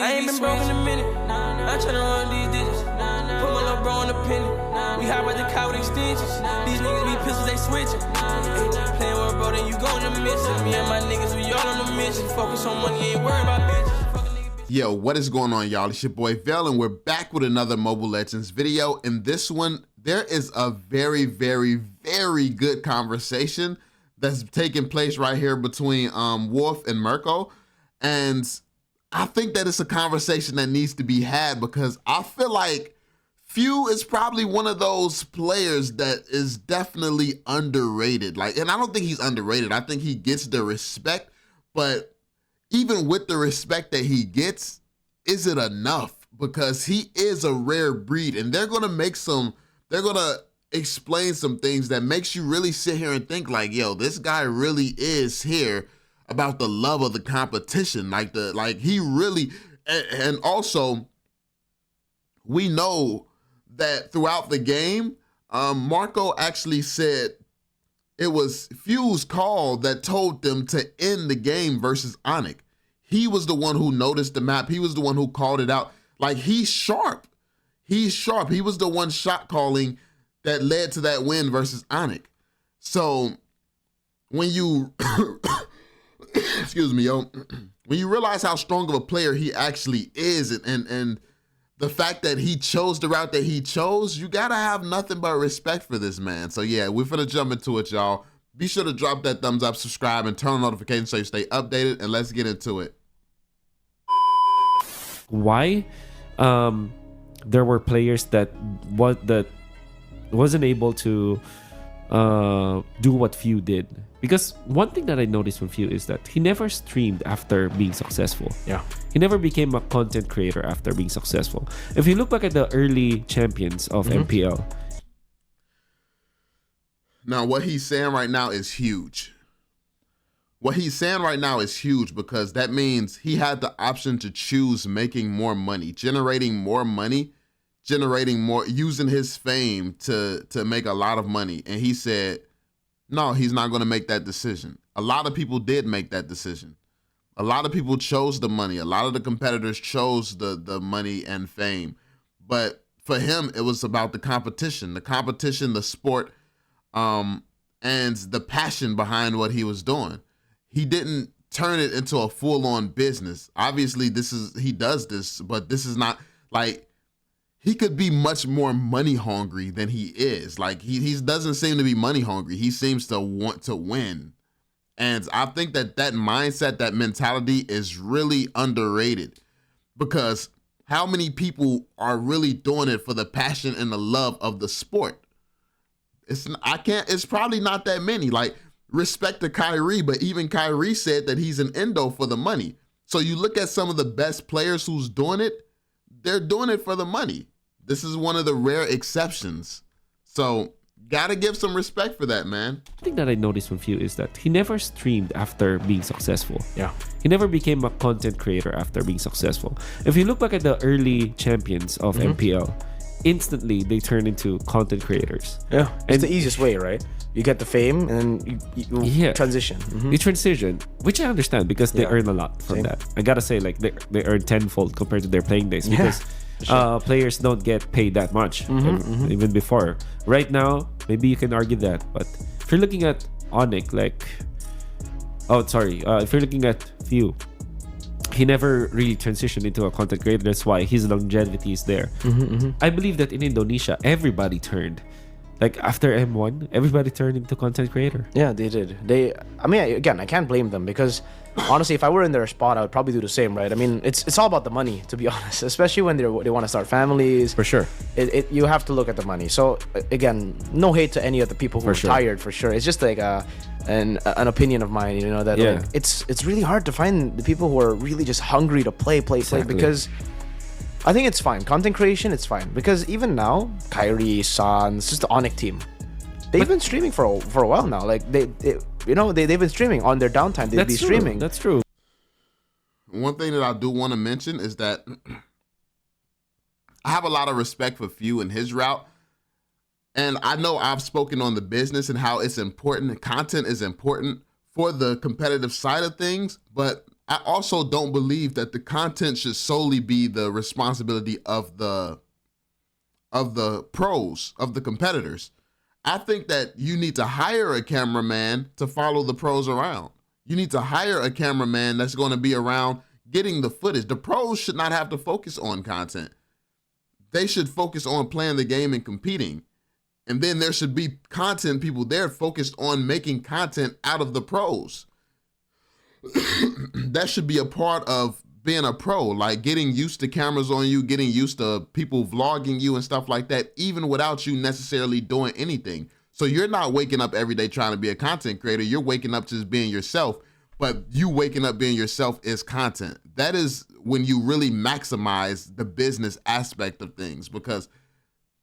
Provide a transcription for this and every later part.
I ain't been broke in a minute. I'm tryna run these digits. Put my little bro in the penny. We hop at the car with extensions. These niggas be pistols, they switching. Playing with bro, then you go on the mission. Me and my niggas, we all on the mission. Focus on money, ain't worried about bitches. Yo, what is going on, y'all? It's your boy VeLL, and we're back with another Mobile Legends video. In this one, there is a very, very, very good conversation that's taking place right here between Wolf and Mirko. And I think that it's a conversation that needs to be had because I feel like Pheww is probably one of those players that is definitely underrated. And I don't think he's underrated. I think he gets the respect, but even with the respect that he gets, is it enough? Because he is a rare breed, and they're gonna explain some things that makes you really sit here and think like, yo, this guy really is here about the love of the competition. He really, and also we know that throughout the game, Marco actually said it was Pheww's call that told them to end the game versus Onyx. He was the one who noticed the map. He was the one who called it out. He's sharp. He's sharp. He was the one shot calling that led to that win versus Onyx. So when you, excuse me, yo, when you realize how strong of a player he actually is and the fact that he chose the route that he chose, you gotta have nothing but respect for this man. So yeah, we're finna jump into it, y'all. Be sure to drop that thumbs up, subscribe, and turn on notifications so you stay updated, and let's get into it. Why there were players that wasn't able to do what Pheww did? Because one thing that I noticed from Pheww is that he never streamed after being successful. Yeah. He never became a content creator after being successful. If you look back at the early champions of MPL. Now, what he's saying right now is huge. What he's saying right now is huge because that means he had the option to choose making more money, generating more money, using his fame to make a lot of money. And he said, no, he's not going to make that decision. A lot of people did make that decision. A lot of people chose the money. A lot of the competitors chose the money and fame. But for him, it was about the competition, the sport, and the passion behind what he was doing. He didn't turn it into a full-on business. Obviously, he does this, but this is not he could be much more money hungry than he is. He doesn't seem to be money hungry. He seems to want to win. And I think that mindset, that mentality is really underrated because how many people are really doing it for the passion and the love of the sport? It's probably not that many. Respect to Kyrie, but even Kyrie said that he's an endo for the money. So you look at some of the best players who's doing it, they're doing it for the money. This is one of the rare exceptions. So gotta give some respect for that, man. The thing that I noticed from Pheww is that he never streamed after being successful. Yeah. He never became a content creator after being successful. If you look back at the early champions of MPL, instantly they turn into content creators. Yeah. It's the easiest way, right? You get the fame and then you transition. You transition, which I understand because they earn a lot from that. I gotta say, they earn tenfold compared to their playing days because players don't get paid that much even before. Right now, maybe you can argue that, but if you're looking at Onyx, if you're looking at Pheww, he never really transitioned into a content creator. That's why his longevity is there. I believe that in Indonesia, everybody turned. After M1, everybody turned into content creator. Yeah, they did. I can't blame them because honestly, if I were in their spot, I would probably do the same, right? I mean, it's all about the money, to be honest, especially when they want to start families. For sure. You have to look at the money. So again, no hate to any of the people who are tired, for sure. It's just an opinion of mine, that it's really hard to find the people who are really just hungry to play because I think it's fine. Content creation, it's fine. Because even now, Kyrie, Sans, just the Onyx team, they've been streaming for a while now. They've been streaming on their downtime. They'd be streaming. That's true. One thing that I do want to mention is that I have a lot of respect for Pheww and his route. And I know I've spoken on the business and how it's important. Content is important for the competitive side of things. But I also don't believe that the content should solely be the responsibility of the pros, of the competitors. I think that you need to hire a cameraman to follow the pros around. You need to hire a cameraman that's going to be around getting the footage. The pros should not have to focus on content. They should focus on playing the game and competing. And then there should be content people there focused on making content out of the pros. That should be a part of being a pro, like getting used to cameras on you, getting used to people vlogging you and stuff like that, even without you necessarily doing anything. So you're not waking up every day trying to be a content creator. You're waking up just being yourself, but you waking up being yourself is content. That is when you really maximize the business aspect of things, because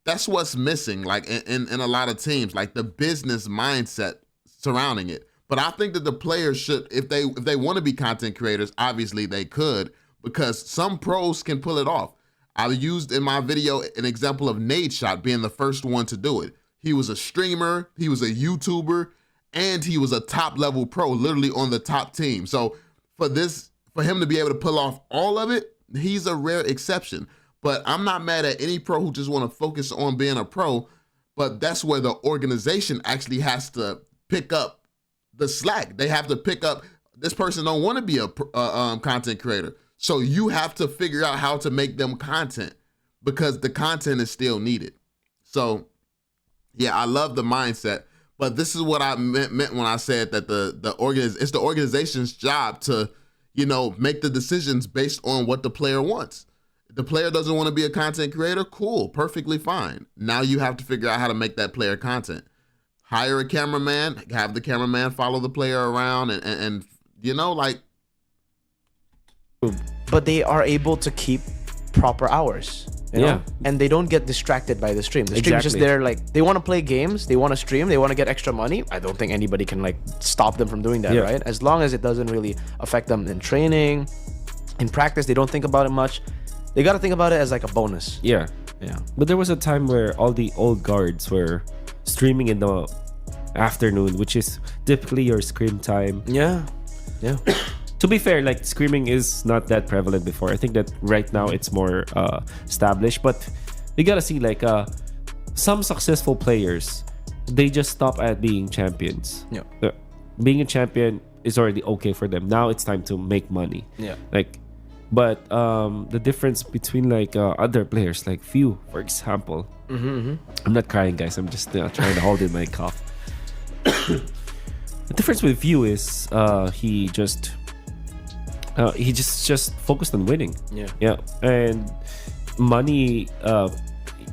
that's what's missing, like in a lot of teams, like the business mindset surrounding it. But I think that the players should, if they want to be content creators, obviously they could, because some pros can pull it off. I used in my video an example of Nadeshot being the first one to do it. He was a streamer, he was a YouTuber, and he was a top level pro, literally on the top team. So for him to be able to pull off all of it, he's a rare exception. But I'm not mad at any pro who just want to focus on being a pro, but that's where the organization actually has to pick up the slack. They have to pick up, this person don't want to be a content creator. So you have to figure out how to make them content, because the content is still needed. So yeah, I love the mindset, but this is what I meant when I said that it's the organization's job to, make the decisions based on what the player wants. If the player doesn't want to be a content creator, cool, perfectly fine. Now you have to figure out how to make that player content. Hire a cameraman, have the cameraman follow the player around, and like. But they are able to keep proper hours, you know? And they don't get distracted by the stream. The stream is just there, like, they want to play games, they want to stream, they want to get extra money. I don't think anybody can like stop them from doing that, right? As long as it doesn't really affect them in training, in practice, they don't think about it much. They got to think about it as like a bonus. Yeah. But there was a time where all the old guards were streaming in the afternoon, which is typically your screen time. Yeah. To be fair, like, screaming is not that prevalent before. I think that right now it's more established, but you gotta see, like, some successful players, they just stop at being champions. Being a champion is already okay for them. Now it's time to make money. But the difference between like other players, like Pheww, for example. I'm not crying, guys. I'm just trying to hold in my cough. The difference with Pheww is he just focused on winning. And money,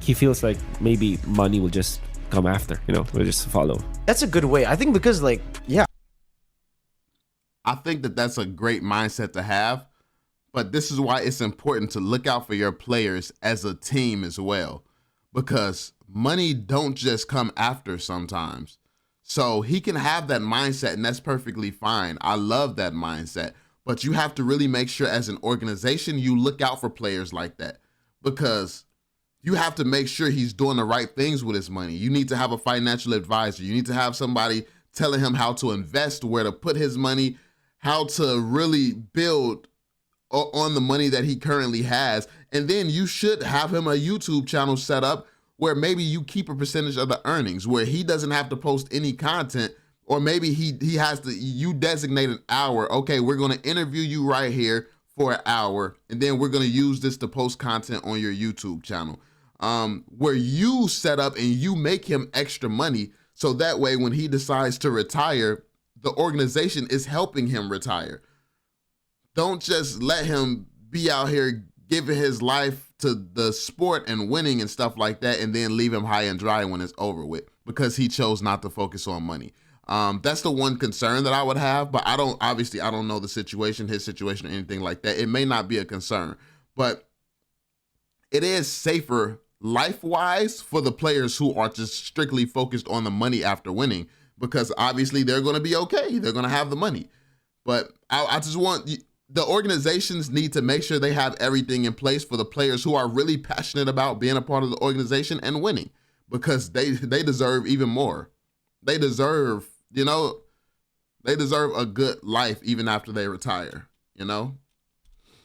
he feels like maybe money will just come after, will just follow. That's a good way, I think, because like, I think that that's a great mindset to have, but this is why it's important to look out for your players as a team as well, because money don't just come after sometimes. So he can have that mindset, and that's perfectly fine. I love that mindset. But you have to really make sure as an organization you look out for players like that, because you have to make sure he's doing the right things with his money. You need to have a financial advisor. You need to have somebody telling him how to invest, where to put his money, how to really build on the money that he currently has. And then you should have him a YouTube channel set up where maybe you keep a percentage of the earnings, where he doesn't have to post any content, or maybe he has to, you designate an hour. Okay, we're going to interview you right here for an hour, and then we're going to use this to post content on your YouTube channel, where you set up and you make him extra money. So that way, when he decides to retire, the organization is helping him retire. Don't just let him be out here giving his life to the sport and winning and stuff like that, and then leave him high and dry when it's over with, because he chose not to focus on money. That's the one concern that I would have, but I don't know the situation, his situation, or anything like that. It may not be a concern, but it is safer life-wise for the players who are just strictly focused on the money after winning, because obviously they're going to be okay. They're going to have the money. But I just want, the organizations need to make sure they have everything in place for the players who are really passionate about being a part of the organization and winning, because they deserve even more. They deserve, they deserve a good life even after they retire. you know?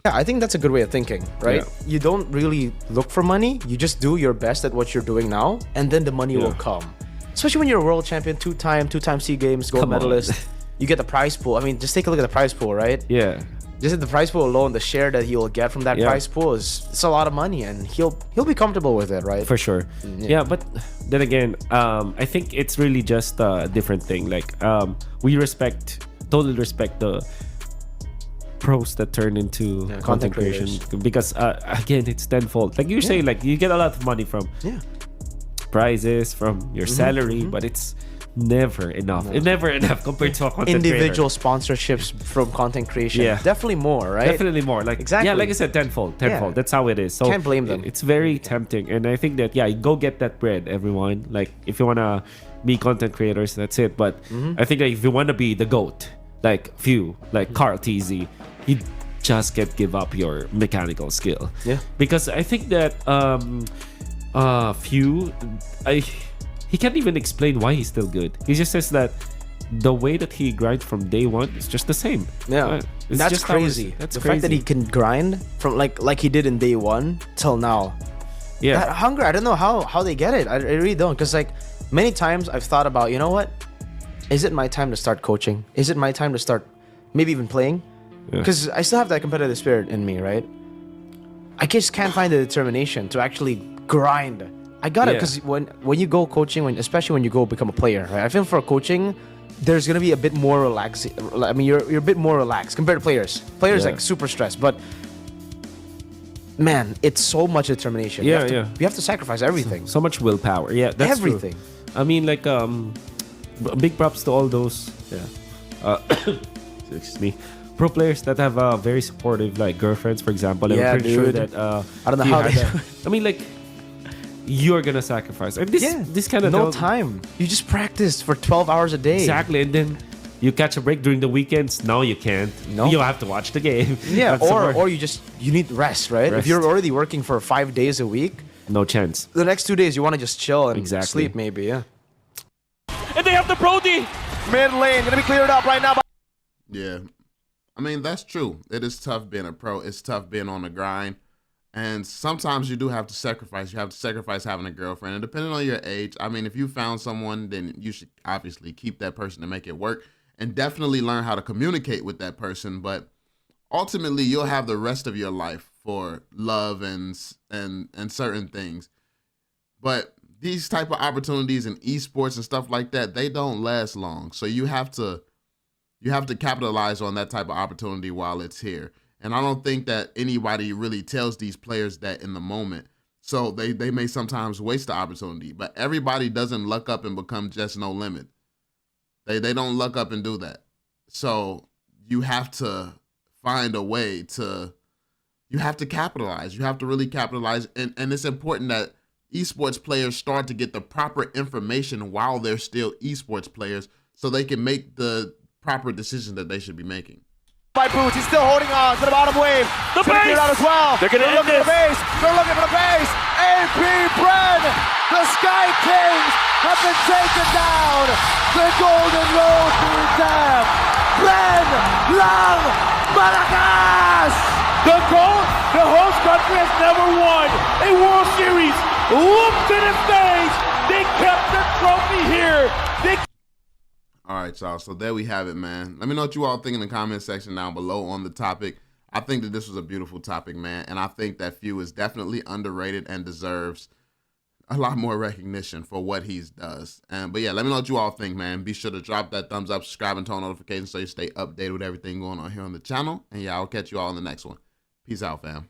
Yeah, I think that's a good way of thinking, right? Yeah. You don't really look for money. You just do your best at what you're doing now, and then the money will come. Especially when you're a world champion, two-time SEA Games gold medalist. You get the prize pool. I mean, just take a look at the prize pool, right? Yeah. Just at the prize pool alone, the share that he will get from that prize pool it's a lot of money, and he'll be comfortable with it, right? For sure. Yeah, but then again, I think it's really just a different thing. Like, we totally respect the pros that turn into content creation, because again, it's tenfold. Like you say, like you get a lot of money from prizes, from your salary, but it's never enough. It's never enough compared to a content individual creator. Sponsorships from content creation. Yeah, definitely more, right? Definitely more. Like exactly. Yeah, like I said, tenfold. That's how it is. So can't blame them. It's very tempting, and I think that go get that bread, everyone. Like if you wanna be content creators, that's it. But I think that if you wanna be the GOAT, like Pheww, like Carl TZ, you just can't give up your mechanical skill. Yeah, because I think that Pheww, he can't even explain why he's still good. He just says that the way that he grinds from day one is just the same. Yeah, that's crazy. That's the fact that he can grind from like he did in day one till now. Yeah, that hunger. I don't know how they get it. I really don't. Because like many times I've thought about, you know what? Is it my time to start coaching? Is it my time to start maybe even playing? Because I still have that competitive spirit in me, right? I just can't find the determination to actually grind. I got it, because when you go coaching, especially when you go become a player, right? I feel for coaching, there's gonna be a bit more relaxed. I mean, you're a bit more relaxed compared to players. Players like super stressed, but man, it's so much determination. You have to sacrifice everything. So much willpower. Yeah, that's everything. True. I mean, like big props to all those. Excuse me. Pro players that have very supportive like girlfriends, for example. I'm pretty sure that I don't know how they. I mean, like you're gonna sacrifice. And this kind of no time. You just practice for 12 hours a day. Exactly, and then you catch a break during the weekends. No, you can't. No, you have to watch the game. Yeah, or you need rest, right? If you're already working for 5 days a week, no chance. The next 2 days you want to just chill and sleep, maybe. Yeah. And they have the Brody. Mid lane gonna be cleared up right now. Yeah. I mean, that's true. It is tough being a pro. It's tough being on the grind. And sometimes you do have to sacrifice. You have to sacrifice having a girlfriend. And depending on your age, I mean, if you found someone, then you should obviously keep that person to make it work. And definitely learn how to communicate with that person. But ultimately, you'll have the rest of your life for love and certain things. But these type of opportunities in esports and stuff like that, they don't last long. So you have to capitalize on that type of opportunity while it's here. And I don't think that anybody really tells these players that in the moment. So they may sometimes waste the opportunity. But everybody doesn't luck up and become just no limit. They don't luck up and do that. So you have to find a way to, you have to capitalize. You have to really capitalize. And it's important that esports players start to get the proper information while they're still esports players so they can make the proper decision that they should be making. By Boots, he's still holding on to the bottom wave. The base! Out as well. They're going to end this. They're looking for the base. AP Bren, the Sky Kings have been taken down. The Golden Road being down. Bren Lang Maracas! The host country has never won a World Series. Look to the stage. They kept the trophy here. All right, y'all. So there we have it, man. Let me know what you all think in the comment section down below on the topic. I think that this was a beautiful topic, man. And I think that Pheww is definitely underrated and deserves a lot more recognition for what he does. But yeah, let me know what you all think, man. Be sure to drop that thumbs up, subscribe, and turn on notifications so you stay updated with everything going on here on the channel. And yeah, I'll catch you all in the next one. Peace out, fam.